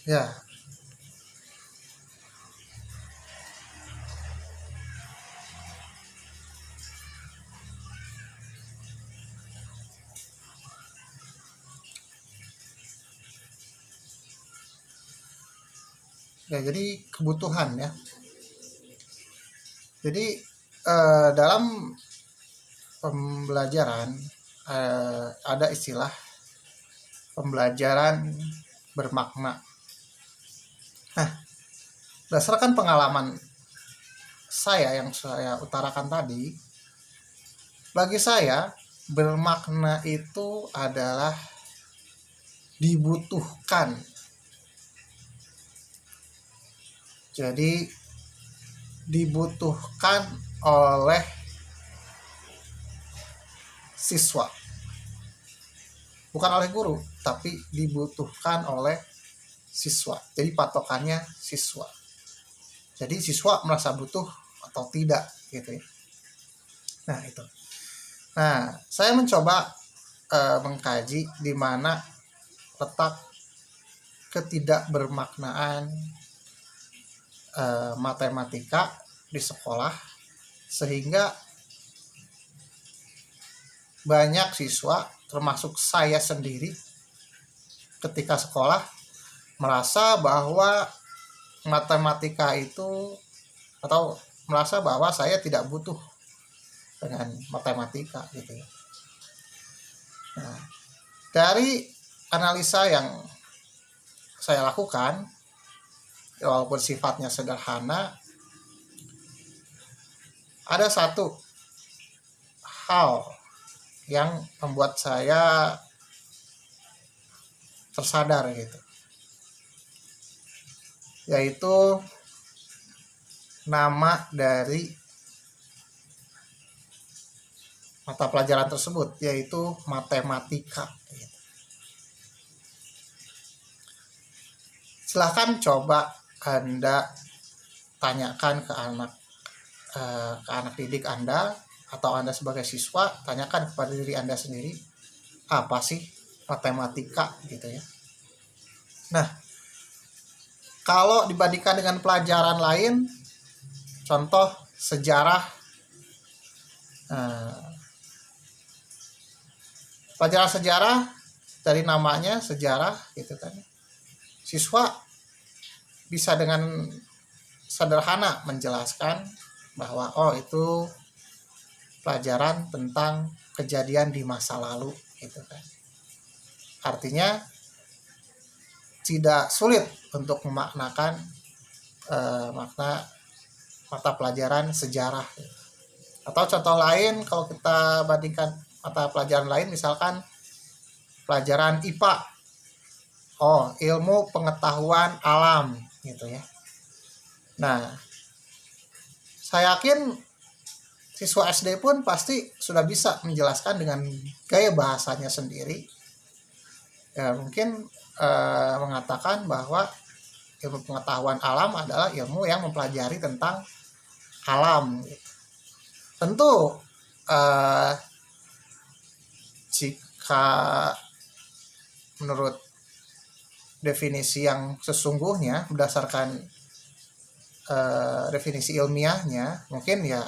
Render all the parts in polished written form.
Ya, ya jadi kebutuhan ya. Jadi dalam pembelajaran ada istilah pembelajaran bermakna. Nah, berdasarkan pengalaman saya yang saya utarakan tadi, bagi saya bermakna itu adalah dibutuhkan. Jadi dibutuhkan oleh siswa, bukan oleh guru, tapi dibutuhkan oleh siswa. Jadi patokannya siswa. Jadi siswa merasa butuh atau tidak gitu ya. Nah itu. Nah saya mencoba mengkaji di mana letak ketidakbermaknaan matematika di sekolah, sehingga banyak siswa termasuk saya sendiri ketika sekolah merasa bahwa matematika itu, atau merasa bahwa saya tidak butuh dengan matematika gitu ya. Nah, dari analisa yang saya lakukan, walaupun sifatnya sederhana, ada satu hal yang membuat saya tersadar gitu, yaitu nama dari mata pelajaran tersebut, yaitu matematika. Silahkan coba Anda tanyakan ke anak didik Anda, atau Anda sebagai siswa, tanyakan kepada diri Anda sendiri, apa sih matematika gitu ya. Nah, kalau dibandingkan dengan pelajaran lain, contoh sejarah, pelajaran sejarah dari namanya sejarah gitu kan, siswa bisa dengan sederhana menjelaskan bahwa oh itu pelajaran tentang kejadian di masa lalu gitu kan. Artinya tidak sulit untuk memaknakan makna mata pelajaran sejarah. Atau contoh lain, kalau kita bandingkan mata pelajaran lain, misalkan pelajaran IPA, oh ilmu pengetahuan alam gitu ya. Nah, saya yakin siswa SD pun pasti sudah bisa menjelaskan dengan gaya bahasanya sendiri. Ya, mungkin mengatakan bahwa ilmu pengetahuan alam adalah ilmu yang mempelajari tentang alam. Tentu jika menurut definisi yang sesungguhnya, berdasarkan definisi ilmiahnya, mungkin ya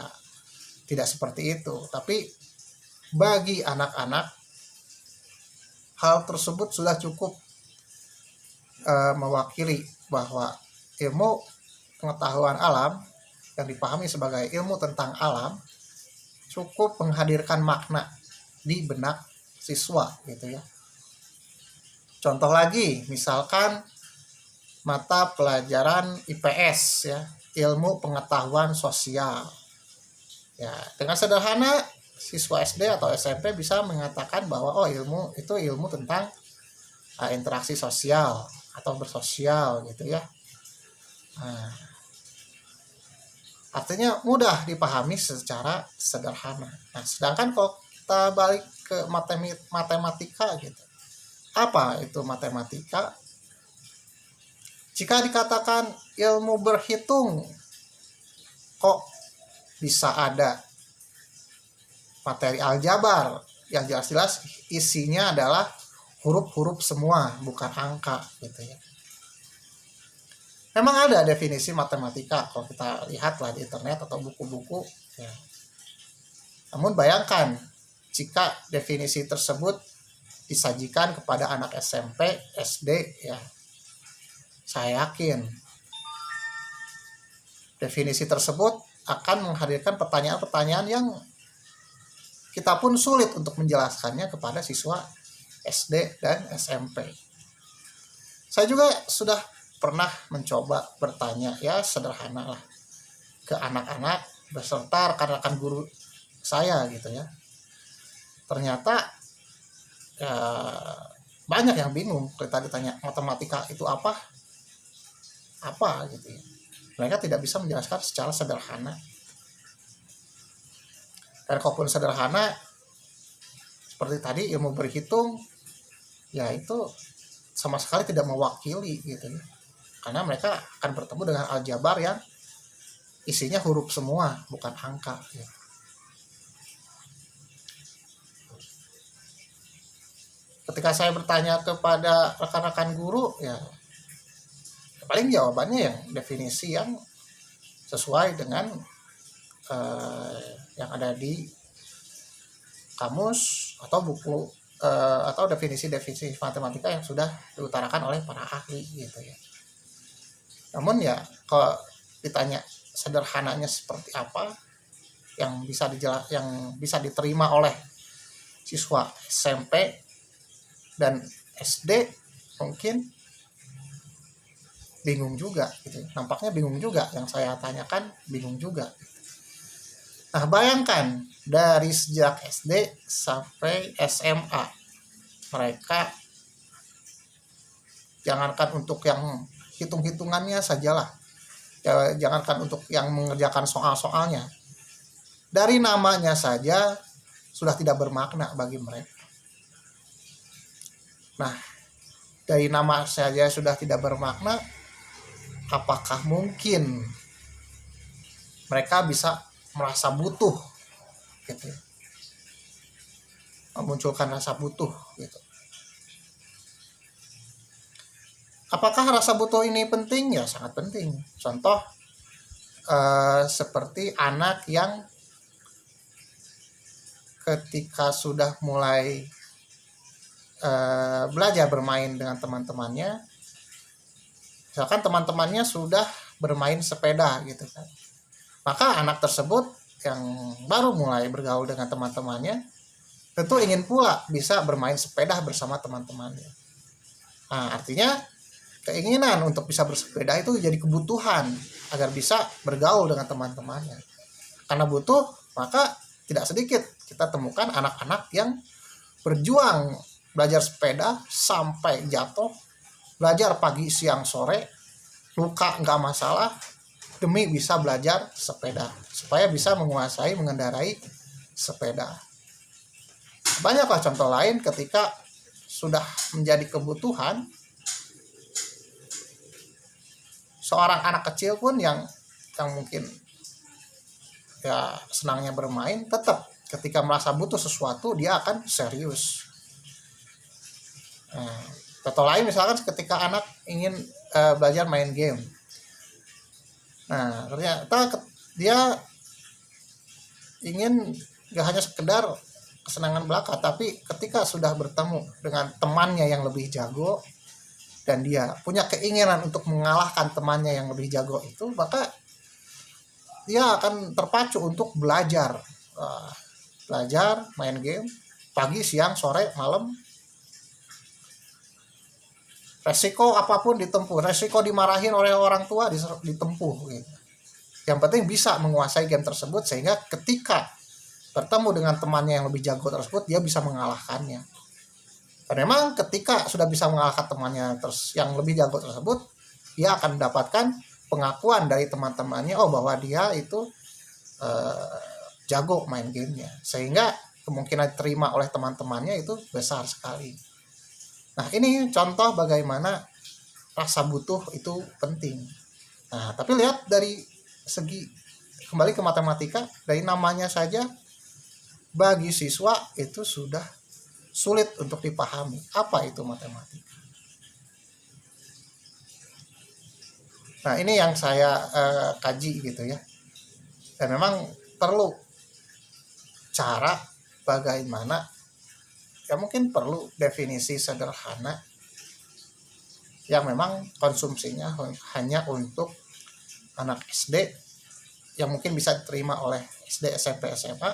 tidak seperti itu. Tapi bagi anak-anak, hal tersebut sudah cukup mewakili bahwa ilmu pengetahuan alam yang dipahami sebagai ilmu tentang alam cukup menghadirkan makna di benak siswa gitu ya. Contoh lagi, misalkan mata pelajaran IPS ya, ilmu pengetahuan sosial. Ya, dengan sederhana siswa SD atau SMP bisa mengatakan bahwa oh ilmu itu ilmu tentang interaksi sosial atau bersosial gitu ya. Nah, artinya mudah dipahami secara sederhana. Nah, sedangkan kalau kita balik ke matematika gitu, apa itu matematika? Jika dikatakan ilmu berhitung, kok bisa ada materi aljabar yang jelas-jelas isinya adalah huruf-huruf semua, bukan angka gitu ya. Memang ada definisi matematika kalau kita lihatlah di internet atau buku-buku ya. Namun bayangkan jika definisi tersebut disajikan kepada anak SMP, SD ya. Saya yakin definisi tersebut akan menghadirkan pertanyaan-pertanyaan yang kita pun sulit untuk menjelaskannya kepada siswa SD dan SMP. Saya juga sudah pernah mencoba bertanya ya sederhana lah ke anak-anak beserta rekan-rekan guru saya gitu ya. Ternyata ya, banyak yang bingung ketika ditanya matematika itu apa gitu ya. Mereka tidak bisa menjelaskan secara sederhana. Dan kalaupun sederhana seperti tadi ilmu berhitung ya itu sama sekali tidak mewakili gitu ya. Karena mereka akan bertemu dengan aljabar yang isinya huruf semua, bukan angka. Ya. Ketika saya bertanya kepada rekan-rekan guru, ya paling jawabannya yang definisi yang sesuai dengan yang ada di kamus atau buku atau definisi-definisi matematika yang sudah diutarakan oleh para ahli gitu ya. Namun ya kalau ditanya sederhananya seperti apa yang bisa diterima oleh siswa SMP dan SD mungkin bingung juga gitu. Nampaknya bingung juga, yang saya tanyakan bingung juga. Nah, bayangkan dari sejak SD sampai SMA mereka jangankan untuk yang hitung-hitungannya sajalah, ya, jangankan untuk yang mengerjakan soal-soalnya, dari namanya saja sudah tidak bermakna bagi mereka. Nah, dari nama saja sudah tidak bermakna, apakah mungkin mereka bisa merasa butuh gitu, memunculkan rasa butuh gitu. Apakah rasa butuh ini penting? Ya sangat penting. Contoh seperti anak yang ketika sudah mulai belajar bermain dengan teman-temannya, misalkan teman-temannya sudah bermain sepeda gitu kan, maka anak tersebut yang baru mulai bergaul dengan teman-temannya tentu ingin pula bisa bermain sepeda bersama teman-temannya. Nah, artinya keinginan untuk bisa bersepeda itu jadi kebutuhan agar bisa bergaul dengan teman-temannya. Karena butuh, maka tidak sedikit kita temukan anak-anak yang berjuang belajar sepeda sampai jatuh, belajar pagi, siang, sore, luka nggak masalah, demi bisa belajar sepeda, supaya bisa menguasai, mengendarai sepeda. Banyaklah contoh lain ketika sudah menjadi kebutuhan. Seorang anak kecil pun yang mungkin ya senangnya bermain, tetap ketika merasa butuh sesuatu dia akan serius. Nah, contoh lain misalkan ketika anak ingin belajar main game. Nah, ternyata dia ingin gak hanya sekedar kesenangan belaka, tapi ketika sudah bertemu dengan temannya yang lebih jago dan dia punya keinginan untuk mengalahkan temannya yang lebih jago itu, maka dia akan terpacu untuk belajar main game pagi, siang, sore, malam. Resiko apapun ditempuh, resiko dimarahin oleh orang tua ditempuh gitu. Yang penting bisa menguasai game tersebut sehingga ketika bertemu dengan temannya yang lebih jago tersebut dia bisa mengalahkannya. Dan memang ketika sudah bisa mengalahkan temannya yang lebih jago tersebut, dia akan mendapatkan pengakuan dari teman-temannya, oh bahwa dia itu jago main gamenya, sehingga kemungkinan diterima oleh teman-temannya itu besar sekali. Nah, ini contoh bagaimana rasa butuh itu penting. Nah, tapi lihat dari segi kembali ke matematika, dari namanya saja bagi siswa itu sudah sulit untuk dipahami apa itu matematika. Nah, ini yang saya kaji gitu ya. Dan memang perlu cara bagaimana, ya mungkin perlu definisi sederhana yang memang konsumsinya hanya untuk anak SD yang mungkin bisa diterima oleh SD, SMP, SMA,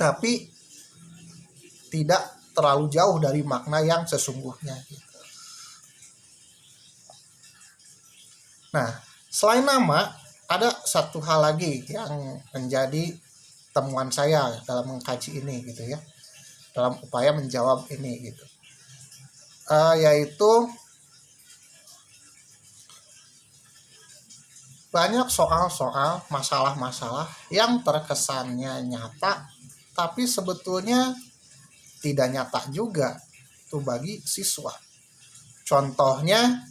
tapi tidak terlalu jauh dari makna yang sesungguhnya gitu. Nah, selain nama, ada satu hal lagi yang menjadi temuan saya dalam mengkaji ini gitu ya, dalam upaya menjawab ini gitu, yaitu banyak soal-soal, masalah-masalah yang terkesannya nyata, tapi sebetulnya tidak nyata juga tuh bagi siswa. Contohnya,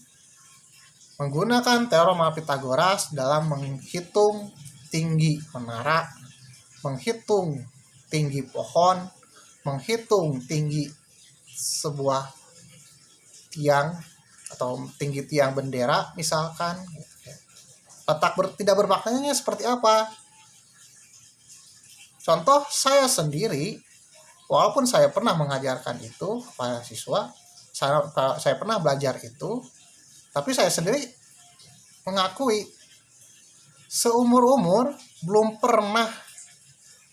menggunakan teorema Pitagoras dalam menghitung tinggi menara, menghitung tinggi pohon, menghitung tinggi sebuah tiang atau tinggi tiang bendera misalkan. Letak tidak bermaknanya seperti apa? Contoh, saya sendiri, walaupun saya pernah mengajarkan itu kepada siswa, saya pernah belajar itu, tapi saya sendiri mengakui seumur-umur belum pernah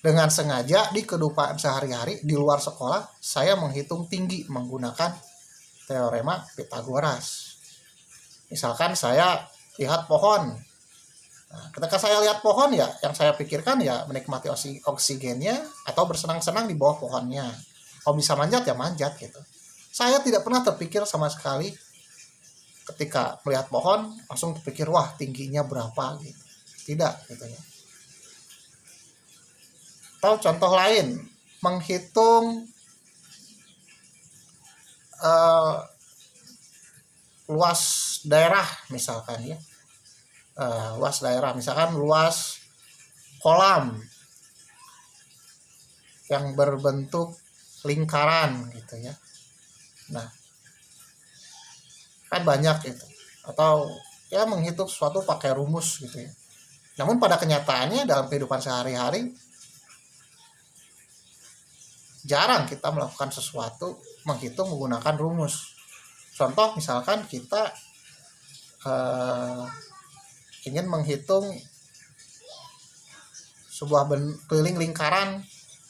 dengan sengaja di kehidupan sehari-hari di luar sekolah saya menghitung tinggi menggunakan teorema Pitagoras. Misalkan saya lihat pohon. Nah, ketika saya lihat pohon, ya yang saya pikirkan ya menikmati oksigennya atau bersenang-senang di bawah pohonnya. Kalau bisa manjat ya manjat gitu. Saya tidak pernah terpikir sama sekali ketika melihat pohon langsung terpikir wah tingginya berapa gitu. Tidak gitu ya. Atau contoh lain, menghitung luas daerah misalkan ya. Luas daerah misalkan luas kolam yang berbentuk lingkaran gitu ya. Nah, kan banyak itu. Atau ya menghitung sesuatu pakai rumus gitu ya. Namun pada kenyataannya dalam kehidupan sehari-hari jarang kita melakukan sesuatu menghitung menggunakan rumus. Contoh misalkan kita ingin menghitung sebuah keliling lingkaran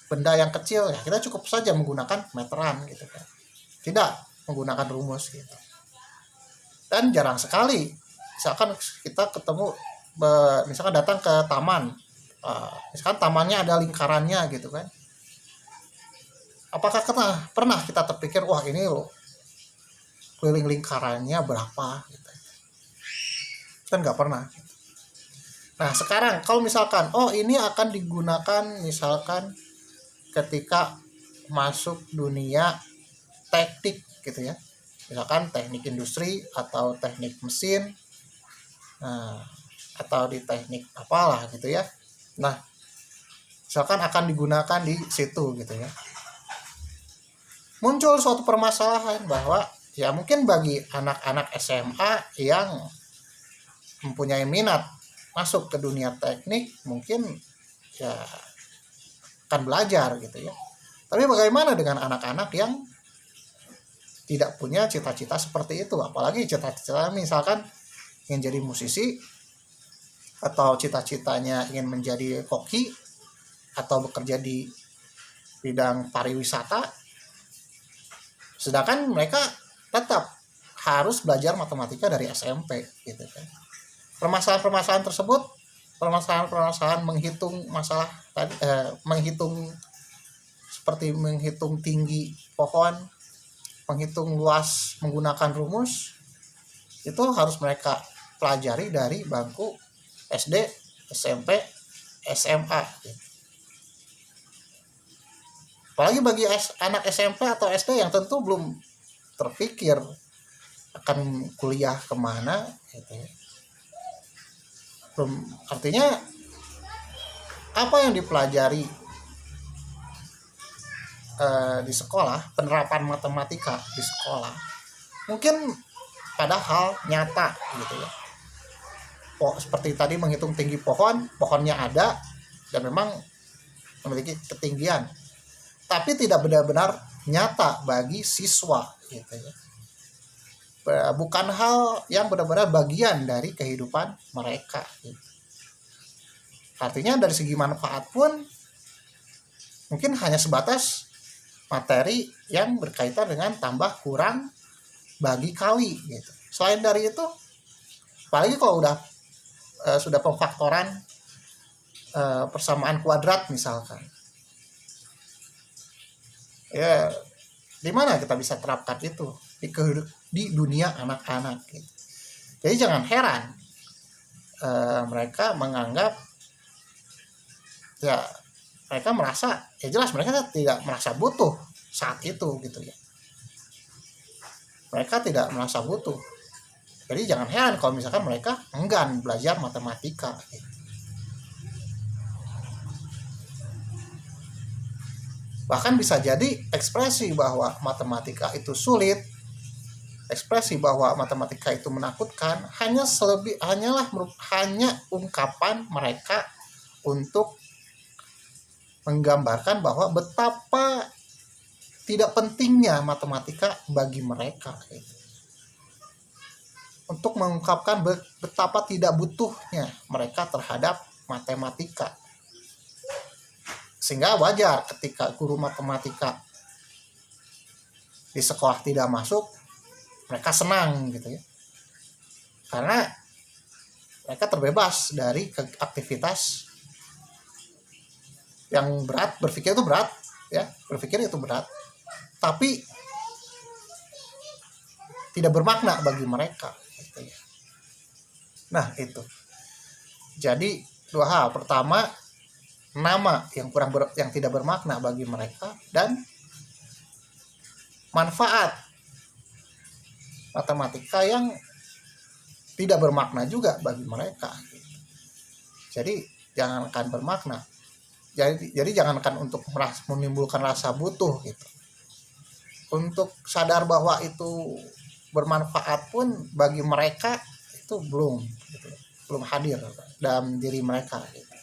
benda yang kecil, ya kita cukup saja menggunakan meteran gitu kan, tidak menggunakan rumus gitu. Dan jarang sekali misalkan kita ketemu, misalkan datang ke taman, misalkan tamannya ada lingkarannya gitu kan, apakah pernah kita terpikir wah ini loh keliling lingkarannya berapa gitu. Kan nggak pernah. Nah sekarang kalau misalkan ini akan digunakan misalkan ketika masuk dunia teknik gitu ya, misalkan teknik industri atau teknik mesin, atau di teknik apalah gitu ya. Nah misalkan akan digunakan di situ gitu ya, muncul suatu permasalahan bahwa ya mungkin bagi anak-anak SMA yang mempunyai minat masuk ke dunia teknik mungkin ya akan belajar gitu ya. Tapi bagaimana dengan anak-anak yang tidak punya cita-cita seperti itu, apalagi cita-cita misalkan ingin jadi musisi atau cita-citanya ingin menjadi koki atau bekerja di bidang pariwisata, sedangkan mereka tetap harus belajar matematika dari SMP gitu kan. Permasalahan-permasalahan tersebut, permasalahan menghitung masalah tadi, menghitung seperti menghitung tinggi pohon, menghitung luas menggunakan rumus, itu harus mereka pelajari dari bangku SD, SMP, SMA. Apalagi bagi anak SMP atau SD yang tentu belum terpikir akan kuliah kemana gitu ya. Belum, artinya apa yang dipelajari di sekolah, penerapan matematika di sekolah mungkin padahal nyata gitu ya, seperti tadi menghitung tinggi pohonnya ada dan memang memiliki ketinggian, tapi tidak benar-benar nyata bagi siswa gitu ya. Bukan hal yang benar-benar bagian dari kehidupan mereka gitu. Artinya dari segi manfaat pun mungkin hanya sebatas materi yang berkaitan dengan tambah kurang bagi kali gitu. Selain dari itu, apalagi kalau sudah pemfaktoran persamaan kuadrat misalkan, ya di mana kita bisa terapkan itu di dunia anak-anak gitu. Jadi jangan heran mereka menganggap, ya mereka merasa, ya jelas mereka tidak merasa butuh saat itu gitu ya. Mereka tidak merasa butuh. Jadi jangan heran kalau misalkan mereka enggan belajar matematika gitu. Bahkan bisa jadi ekspresi bahwa matematika itu sulit, ekspresi bahwa matematika itu menakutkan hanya ungkapan mereka untuk menggambarkan bahwa betapa tidak pentingnya matematika bagi mereka gitu. Untuk mengungkapkan betapa tidak butuhnya mereka terhadap matematika. Sehingga wajar ketika guru matematika di sekolah tidak masuk, mereka senang gitu ya. Karena mereka terbebas dari aktivitas yang berat. Berpikir itu berat ya, tapi tidak bermakna bagi mereka gitu ya. Nah itu. Jadi dua hal. Pertama, nama yang tidak bermakna bagi mereka, dan manfaat matematika yang tidak bermakna juga bagi mereka gitu. Jadi jangankan bermakna, jadi jangankan untuk menimbulkan rasa butuh gitu, untuk sadar bahwa itu bermanfaat pun bagi mereka itu belum hadir dalam diri mereka gitu,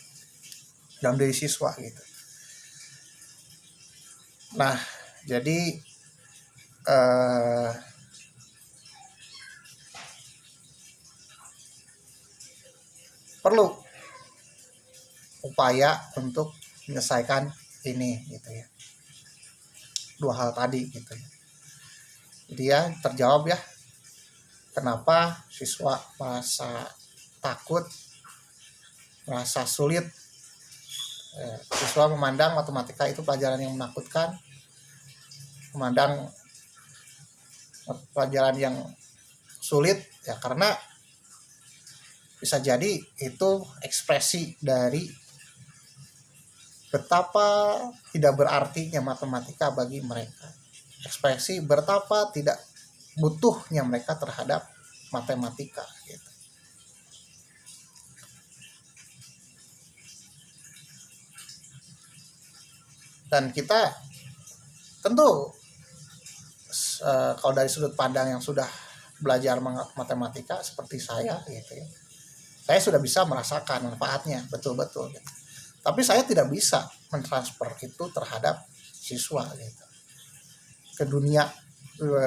dalam diri siswa gitu. Nah jadi perlu upaya untuk menyelesaikan ini gitu ya, dua hal tadi gitu ya. Jadi ya terjawab ya kenapa siswa merasa takut, merasa sulit. Siswa memandang matematika itu pelajaran yang menakutkan, memandang pelajaran yang sulit ya, karena bisa jadi itu ekspresi dari betapa tidak berartinya matematika bagi mereka, ekspresi betapa tidak butuhnya mereka terhadap matematika gitu. Dan kita tentu kalau dari sudut pandang yang sudah belajar matematika seperti saya gitu ya, saya sudah bisa merasakan manfaatnya betul-betul gitu. Tapi saya tidak bisa mentransfer itu terhadap siswa gitu, ke dunia,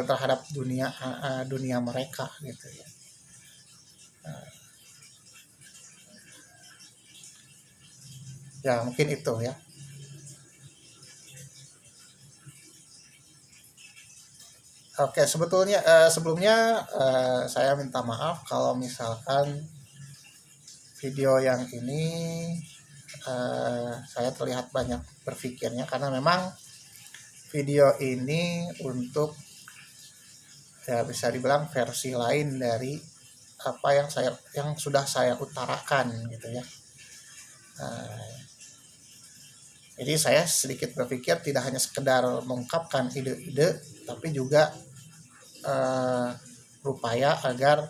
terhadap dunia mereka gitu ya. Ya mungkin itu ya. Oke, sebelumnya saya minta maaf kalau misalkan video yang ini saya terlihat banyak berpikirnya, karena memang video ini untuk ya bisa dibilang versi lain dari apa yang sudah saya utarakan gitu ya. Jadi saya sedikit berpikir tidak hanya sekedar mengungkapkan ide-ide, tapi juga berupaya agar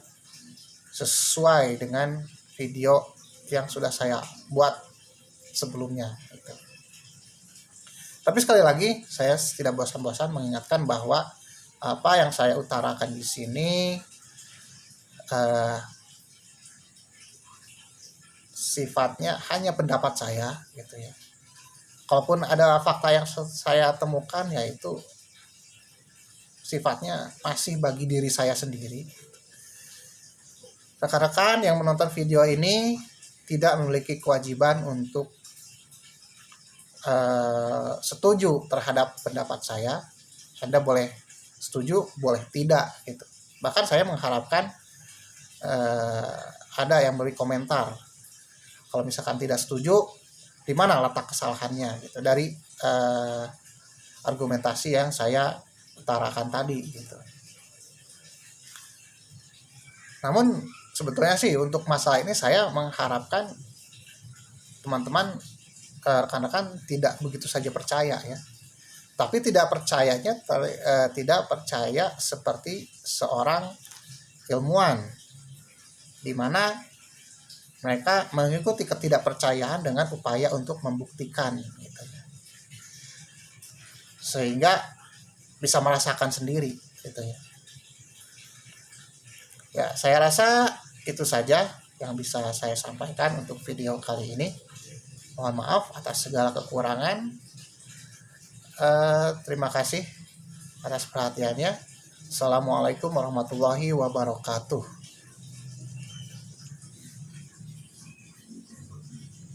sesuai dengan video yang sudah saya buat sebelumnya gitu. Tapi sekali lagi saya tidak bosan-bosan mengingatkan bahwa apa yang saya utarakan di sini sifatnya hanya pendapat saya gitu ya. Kalaupun ada fakta yang saya temukan, yaitu sifatnya masih bagi diri saya sendiri. Rekan-rekan yang menonton video ini tidak memiliki kewajiban untuk setuju terhadap pendapat saya. Anda boleh setuju, boleh tidak gitu. Bahkan saya mengharapkan ada yang beri komentar. Kalau misalkan tidak setuju, di mana letak kesalahannya gitu dari argumentasi yang saya utarakan tadi gitu. Namun sebetulnya sih untuk masalah ini saya mengharapkan teman-teman, rekan-rekan tidak begitu saja percaya ya. Tapi tidak percayanya tidak percaya seperti seorang ilmuwan, di mana mereka mengikuti ketidakpercayaan dengan upaya untuk membuktikan gitu. Sehingga bisa merasakan sendiri gitu ya. Ya, saya rasa itu saja yang bisa saya sampaikan untuk video kali ini. Mohon maaf atas segala kekurangan. Terima kasih atas perhatiannya. Assalamualaikum warahmatullahi wabarakatuh.